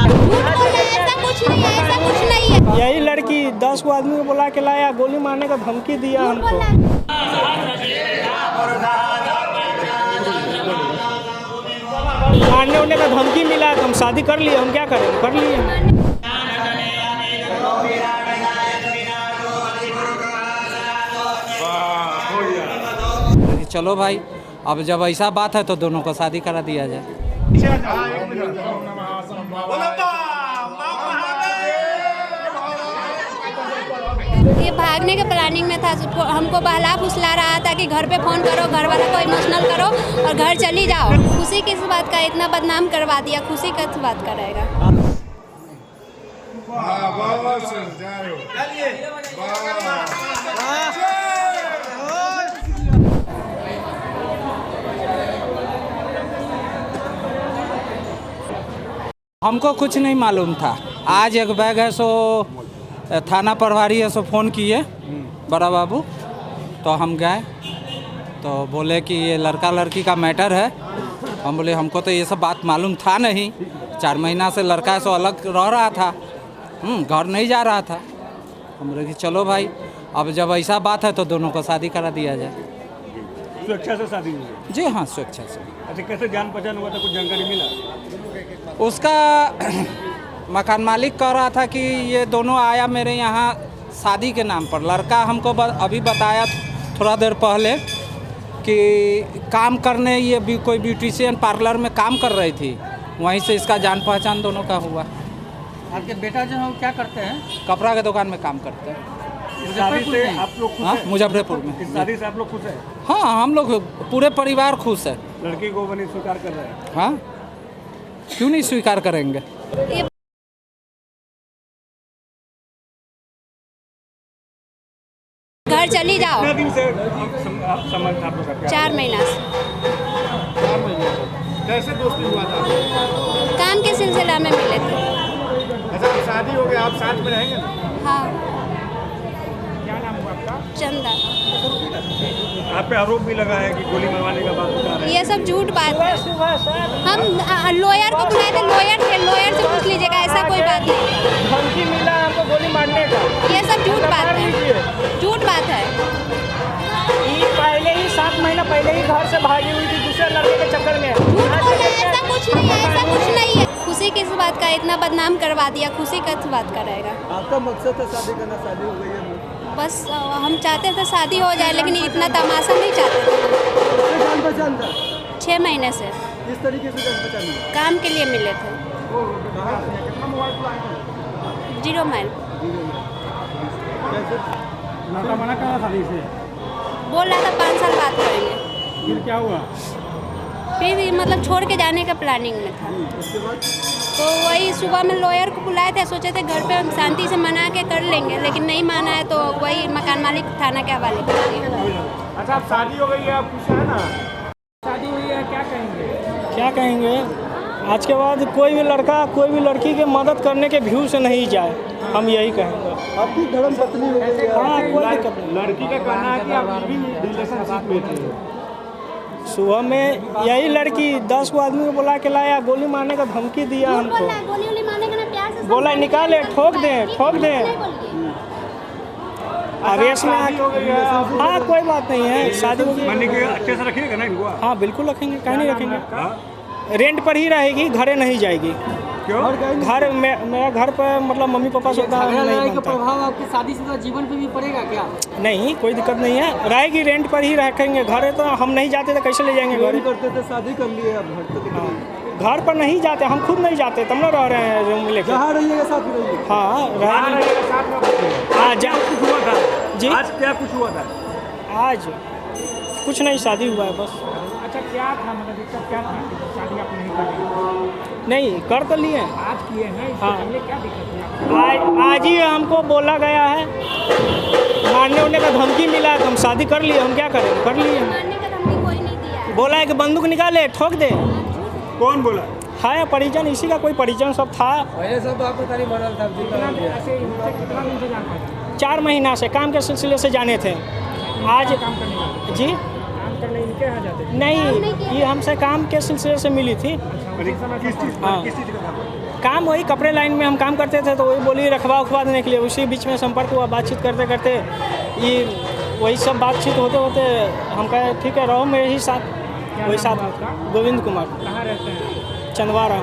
ऐसा कुछ नहीं है, ऐसा कुछ नहीं है। यही लड़की 10 को आदमी को बुला के लाया, गोली मारने का धमकी दिया हमको। मारने उड़ने का धमकी मिला तो हम शादी कर लिए। हम क्या करें, कर लिए। चलो भाई, अब जब ऐसा बात है तो दोनों को शादी करा दिया जाए। ये भागने के प्लानिंग में था, हमको बहला फुसला रहा था कि घर पे फ़ोन करो, घर वालों को इमोशनल करो और घर चली जाओ। खुशी किस बात का, इतना बदनाम करवा दिया, खुशी किस बात का रहेगा। हमको कुछ नहीं मालूम था। आज एक बैग है सो थाना प्रभारी है सो फ़ोन किए बड़ा बाबू, तो हम गए तो बोले कि ये लड़का लड़की का मैटर है। हम बोले हमको तो ये सब बात मालूम था नहीं। 4 महीना से लड़का सो अलग रह रहा था, घर नहीं जा रहा था। हम बोले कि चलो भाई, अब जब ऐसा बात है तो दोनों को शादी करा दिया जाए। स्वेच्छा से शादी हुई? जी हाँ, स्वेच्छा से। अच्छा, कैसे जान पहचान हुआ था, कुछ जानकारी मिला? उसका मकान मालिक कह रहा था कि ये दोनों आया मेरे यहाँ शादी के नाम पर। लड़का हमको अभी बताया थोड़ा देर पहले कि काम करने ये भी कोई ब्यूटिशियन पार्लर में काम कर रही थी, वहीं से इसका जान पहचान दोनों का हुआ। आपके बेटा जो है क्या करते हैं? कपड़ा के दुकान में काम करते हैं। शादी से आप लोग खुश हैं? मुजफ्फरपुर में। इस शादी से आप लोग खुश हैं? हाँ, हम लोग पूरे परिवार खुश है। लड़की को बनी स्वीकार कर रहे हैं? हाँ, क्यों नहीं स्वीकार करेंगे। घर चली जाओ। कितने दिन से संबंध था आप लोग का? 4 महीना से। 4 महीने से। कैसे दोस्ती हुआ था? काम के सिलसिला में मिले थे। अच्छा, शादी हो गया, आप साथ में रहेंगे ना? हाँ। क्या नाम हुआ आपका? चंदा। आप पे आरोप भी लगा है कि गोली मारने का बात बता रहे हैं। ये सब झूठ बात है। हम लॉयर को बुलाए थे, लॉयर थे, लॉयर से पूछ लीजिएगा, ऐसा कोई बात नहीं। धमकी मिला हमको गोली मारने का? ये सब झूठ बात है, झूठ बात है। ये पहले ही 7 महीना पहले ही घर से भागी हुई थी दूसरे लड़के के चक्कर में। झूठ बोल रहे हैं, ऐसा कुछ नहीं है, ऐसा कुछ नहीं है। खुशी किस बात का, इतना बदनाम करवा दिया, खुशी किस बात का रहेगा। आपका मकसद था शादी करना, शादी हो गई है? बस हम चाहते थे शादी हो जाए, लेकिन इतना तमाशा नहीं चाहते थे। जान पहचान था? 6 महीने से। किस तरीके से जान पहचान हुआ? काम के लिए मिले थे। 0 माइल। लड़का मना कर रहा था शादी से? बोल रहा था 5 साल बात करेंगे। फिर क्या हुआ? फिर मतलब छोड़ के जाने का प्लानिंग में था। उसके बाद तो वही सुबह में लॉयर को बुलाए थे, सोचे थे घर पे शांति से मना के कर लेंगे, लेकिन नहीं माना है तो वही मकान मालिक थाना के हवाले कर दिया। अच्छा, अब शादी हो गई है, आप खुश है ना? शादी हुई है, क्या कहेंगे? क्या कहेंगे? आज के बाद कोई भी लड़का कोई भी लड़की के मदद करने के व्यू से नहीं जाए, हम यही कहेंगे। आपकी धर्म पत्नी हो गई है? हाँ, कोई दिक्कत नहीं। लड़की का कहना है कि आप लिविंग रिलेशनशिप में थे। सुबह में यही लड़की 10 को आदमी को बुला के लाया, गोली मारने का धमकी दिया हमको। गोली मारने का ना, प्यार से बोला निकाले, ठोक दें, ठोक दें। आवेश में हाँ, कोई बात नहीं है, शादी हो गई। अच्छे से रखिएगा ना इनको? हाँ, बिल्कुल रखेंगे, कहीं नहीं रखेंगे। रेंट पर ही रहेगी, घरे नहीं जाएगी। क्यों? घर में, मेरा घर पर मतलब मम्मी पापा से होता है। का प्रभाव आपकी शादीशुदा जीवन पे भी पड़ेगा क्या? नहीं, कोई दिक्कत नहीं है, रहेगी, रेंट पर ही रखेंगे। घर तो हम नहीं जाते तो कैसे ले जाएंगे घर? करते थे, शादी कर लिए, अब घर पे घर पर नहीं जाते, हम खुद नहीं जाते, तब ना रह रहे हैं रूम लेकर। जहाँ रहिएगा साथ में रहिए। हाँ, कुछ हुआ था जी? आज क्या कुछ हुआ था? आज कुछ नहीं, शादी हुआ है बस। अच्छा, क्या था मतलब दिक्कत क्या था? शादी आप नहीं कर रहे? नहीं, कर तो लिए। आज किए हैं, इससे हाँ। पहले क्या दिक्कत थी? आज ही हमको बोला गया है, मारने उड़ने का धमकी मिला है तो हम शादी कर लिए। हम क्या करें, कर लिए। मारने का धमकी कोई नहीं दिया। बोला है कि बंदूक निकाले, ठोक दे। कौन बोला? है परिजन, इसी का कोई परिजन सब था। पहले सब आपको तारी मारा था? कितना दिन से जान पाए? 4 महीना से काम के सिलसिले से जाने थे। आज काम करने का? जी, काम करने इनके यहाँ जाते थे? नहीं, ये हमसे काम के सिलसिले से मिली थी। हाँ, काम वही कपड़े लाइन में हम काम करते थे, तो वही बोली रखवा उखवा देने के लिए, उसी बीच में संपर्क हुआ। बातचीत करते करते ये वही सब बातचीत होते होते हम कहे ठीक है रहो मेरे ही साथ, वही साथ। गोविंद कुमार। कहाँ रहते हैं? चंदवारा।